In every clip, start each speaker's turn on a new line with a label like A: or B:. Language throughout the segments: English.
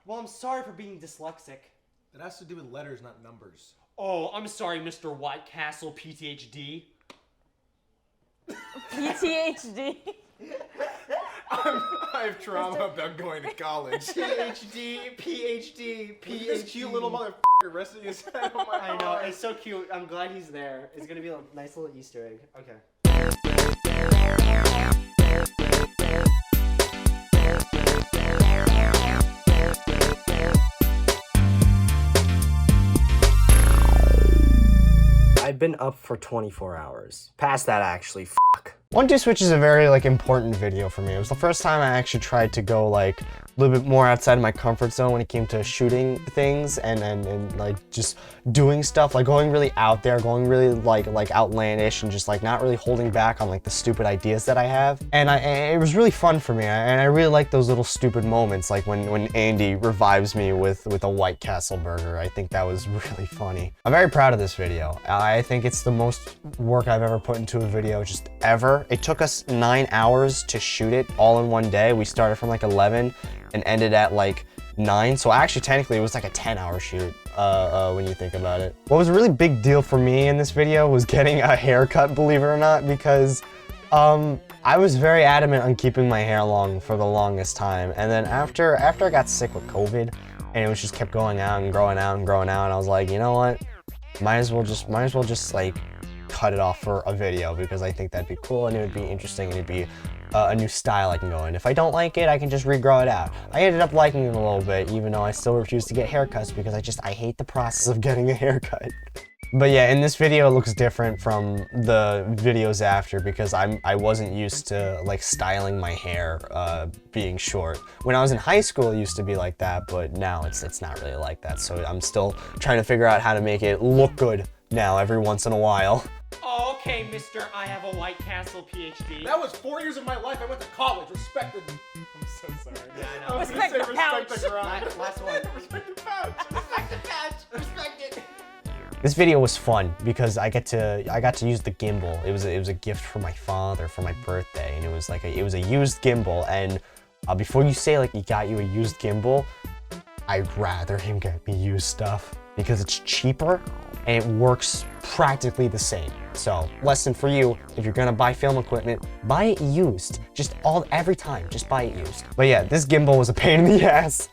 A: Well, I'm sorry for being dyslexic.
B: It has to do with letters, not numbers.
A: Oh, I'm sorry, Mr. White Castle, PTHD.
C: PTHD.
B: I have trauma about going to college.
A: PhD, PhD, PhD.
B: This cute little motherfucker resting his head on my
A: I know,
B: arm.
A: it's so cute. I'm glad he's there. It's gonna be a nice little Easter egg. Okay. I've been up for 24 hours. Past that, actually, fuck.
D: 1-2 Switch is a very important video for me. It was the first time I actually tried to go a little bit more outside of my comfort zone when it came to shooting things and like just doing stuff, like going really out there, going really like outlandish and just not really holding back on the stupid ideas that I have. And it was really fun for me, and I really like those little stupid moments, like when Andy revives me with a White Castle burger. I think that was really funny. I'm very proud of this video. I think it's the most work I've ever put into a video just ever. It took us 9 hours to shoot it all in one day. We started from 11 and ended at 9. So actually technically it was a 10-hour shoot when you think about it. What was a really big deal for me in this video was getting a haircut, believe it or not, because I was very adamant on keeping my hair long for the longest time. And then after I got sick with COVID and it was just kept going out and growing out and growing out, I was like, you know what? Might as well just cut it off for a video, because I think that'd be cool and it would be interesting and it'd be a new style I can go in. If I don't like it, I can just regrow it out. I ended up liking it a little bit, even though I still refuse to get haircuts because I hate the process of getting a haircut. But yeah, in this video it looks different from the videos after, because I wasn't used to styling my hair being short. When I was in high school it used to be like that, but now it's not really like that. So I'm still trying to figure out how to make it look good now every once in a while.
A: Oh, okay, mister, I have a White Castle PhD.
B: That was 4 years of my life. I went to college. Respect the...
A: I'm so sorry. Yeah, I
B: I
A: know.
B: was gonna
C: Respect
B: say
C: the pouch.
B: respect the grind.
A: Last one.
B: Respect the pouch.
A: Respect the patch. Respect it.
D: This video was fun because I got to use the gimbal. It was a gift from my father for my birthday, and it was a used gimbal. And before you say he got you a used gimbal, I'd rather him get me used stuff because it's cheaper and it works practically the same. So, lesson for you, if you're gonna buy film equipment, buy it used. Every time, just buy it used. But yeah, this gimbal was a pain in the ass.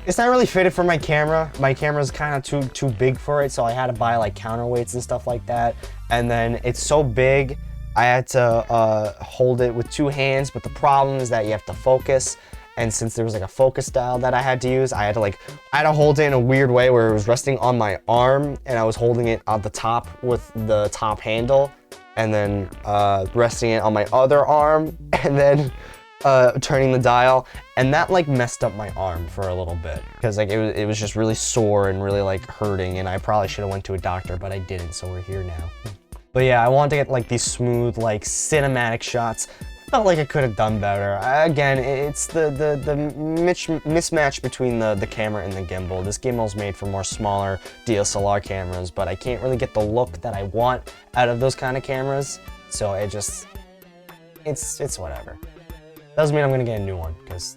D: It's not really fitted for my camera. My camera's kind of too big for it, so I had to buy counterweights and stuff like that. And then it's so big, I had to hold it with 2 hands, but the problem is that you have to focus. And since there was a focus dial that I had to use, I had to hold it in a weird way where it was resting on my arm and I was holding it on the top with the top handle, and then resting it on my other arm, and then turning the dial. And that messed up my arm for a little bit because it was just really sore and really hurting, and I probably should have went to a doctor, but I didn't, so we're here now. But yeah, I wanted to get these smooth cinematic shots. Felt like I could have done better. Again, it's the mismatch between the camera and the gimbal. This gimbal's made for more smaller DSLR cameras, but I can't really get the look that I want out of those kind of cameras. So it's whatever. Doesn't mean I'm gonna get a new one, because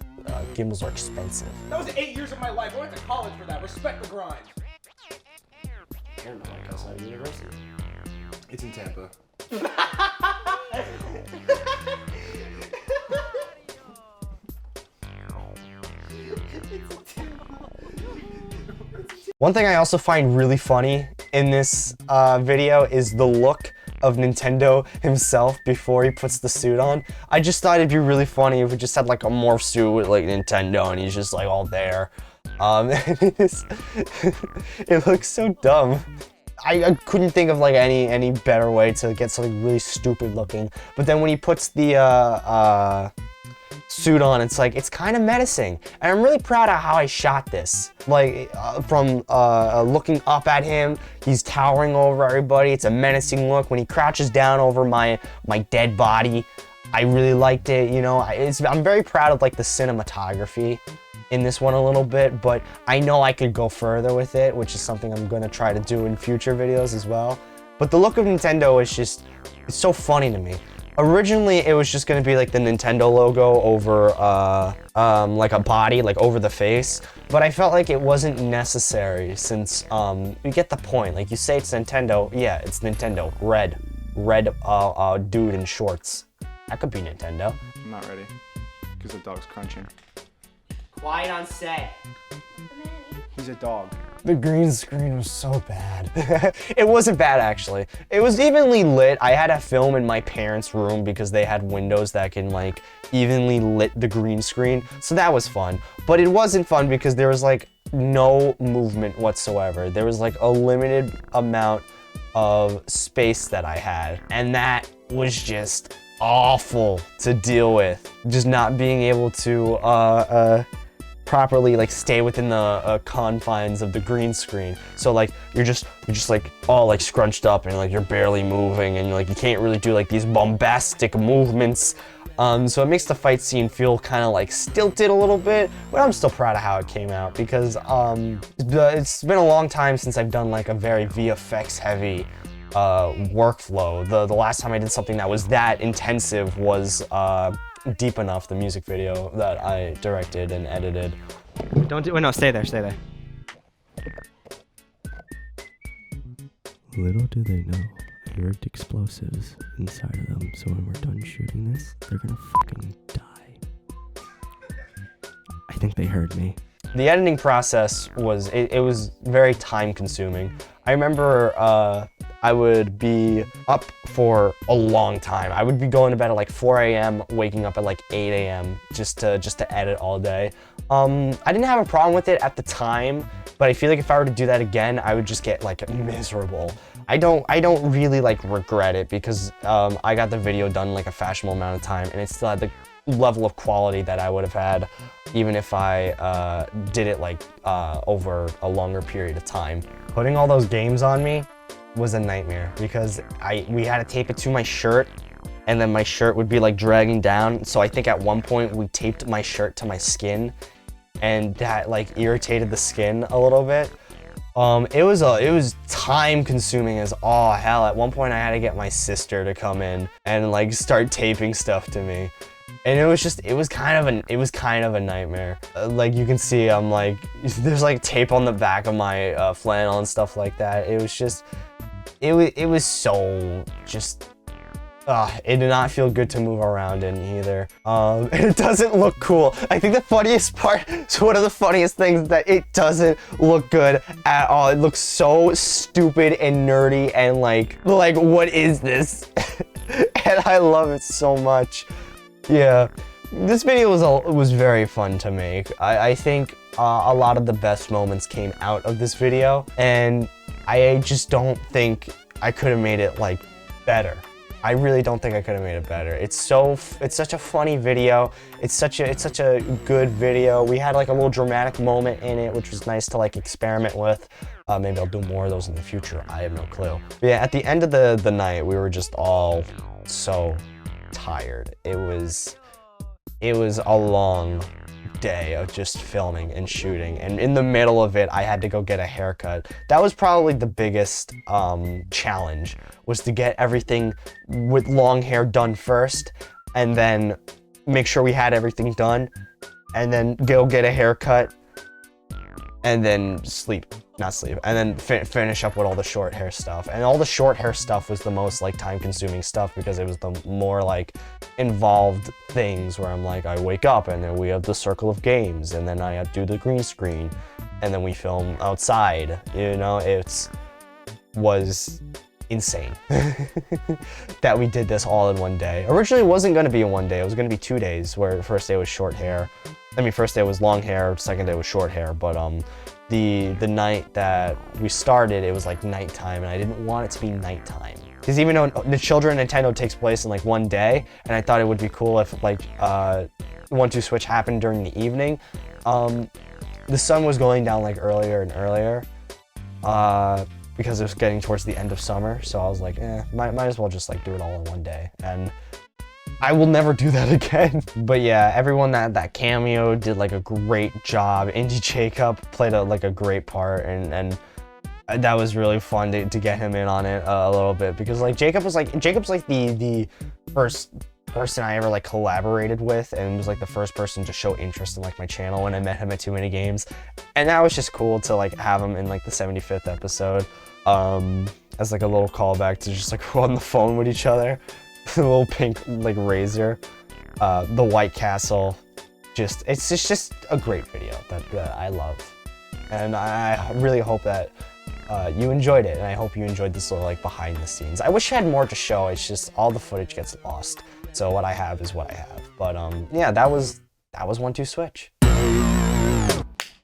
D: gimbals are expensive.
B: That was 8 years of my life. I went to college for that. Respect the grind.
A: I don't know White Castle University.
B: It's in Tampa.
D: One thing I also find really funny in this video is the look of Nintendo himself before he puts the suit on. I just thought it'd be really funny if we just had a morph suit with Nintendo and he's just all there. It looks so dumb. I couldn't think of any better way to get something really stupid looking. But then when he puts the suit on, it's kind of menacing. And I'm really proud of how I shot this. From looking up at him, he's towering over everybody. It's a menacing look. When he crouches down over my dead body, I really liked it. You know, I'm very proud of the cinematography in this one a little bit, but I know I could go further with it, which is something I'm gonna try to do in future videos as well. But the look of Nintendo is it's so funny to me. Originally, it was just gonna be like the Nintendo logo over like a body, like over the face. But I felt like it wasn't necessary since you get the point. Like you say it's Nintendo, yeah, it's Nintendo. Red dude in shorts. That could be Nintendo.
C: I'm not ready, because the dog's crunching.
A: Quiet on set.
C: He's a dog.
D: The green screen was so bad. It wasn't bad, actually. It was evenly lit. I had a film in my parents' room because they had windows that can like evenly lit the green screen. So that was fun. But it wasn't fun because there was like no movement whatsoever. There was like a limited amount of space that I had. And that was just awful to deal with. Just not being able to properly like stay within the confines of the green screen. So like you're just like all like scrunched up and like you're barely moving and like you can't really do like these bombastic movements. So it makes the fight scene feel kind of like stilted a little bit, but I'm still proud of how it came out because it's been a long time since I've done like a very VFX heavy workflow. The last time I did something that was that intensive was Deep Enough, the music video that I directed and edited.
E: Don't do. Wait, no, stay there. Stay there.
F: Little do they know, I worked explosives inside of them, so when we're done shooting this, they're gonna fucking die. I think they heard me.
D: The editing process was, it was very time consuming. I remember I would be up for a long time. I would be going to bed at like 4 a.m., waking up at like 8 a.m. just to edit all day. I didn't have a problem with it at the time, but I feel like if I were to do that again, I would just get like miserable. I don't really like regret it because I got the video done in like a fashionable amount of time and it still had the level of quality that I would have had even if I did it like over a longer period of time. Putting all those games on me was a nightmare because we had to tape it to my shirt and then my shirt would be like dragging down. So I think at one point we taped my shirt to my skin and that like irritated the skin a little bit. It was time consuming as all hell. At one point I had to get my sister to come in and like start taping stuff to me. And it was kind of a nightmare. Like you can see, I'm like, there's like tape on the back of my flannel and stuff like that. It was just, it was so just, it did not feel good to move around in either. And it doesn't look cool. I think the funniest part, so one of the funniest things is that it doesn't look good at all. It looks so stupid and nerdy and like what is this? And I love it so much. Yeah, this video was very fun to make. I think a lot of the best moments came out of this video, and I just don't think I could have made it like better. I really don't think I could have made it better. It's such a funny video. It's such a good video. We had like a little dramatic moment in it, which was nice to like experiment with. Maybe I'll do more of those in the future. I have no clue. But yeah, at the end of the night, we were just all so tired. It was a long day of just filming and shooting, and in the middle of it I had to go get a haircut. That was probably the biggest challenge, was to get everything with long hair done first and then make sure we had everything done and then go get a haircut and then and then finish up with all the short hair stuff. And all the short hair stuff was the most like time consuming stuff because it was the more like involved things where I'm like, I wake up and then we have the circle of games and then I have to do the green screen and then we film outside. You know, was insane that we did this all in one day. Originally it wasn't going to be in one day, it was going to be 2 days, where the first day was short hair. I mean, first day was long hair, second day was short hair, but the night that we started, it was like nighttime, and I didn't want it to be nighttime. Because even though the Children of Nintendo takes place in like one day, and I thought it would be cool if like 1-2 Switch happened during the evening, the sun was going down like earlier and earlier, because it was getting towards the end of summer, so I was like, might as well just like do it all in one day. And I will never do that again. But yeah, everyone that cameo did like a great job. Indy Jacob played a great part, and that was really fun to get him in on it a little bit, because like Jacob's like the first person I ever like collaborated with, and was like the first person to show interest in like my channel when I met him at Too Many Games. And that was just cool to like have him in like the 75th episode as like a little callback to just like go on the phone with each other. The little pink like razor, the White Castle. It's just a great video that I love. And I really hope that you enjoyed it, and I hope you enjoyed this little like behind the scenes. I wish I had more to show. It's just all the footage gets lost. So what I have is what I have. But yeah, that was 1-2 Switch.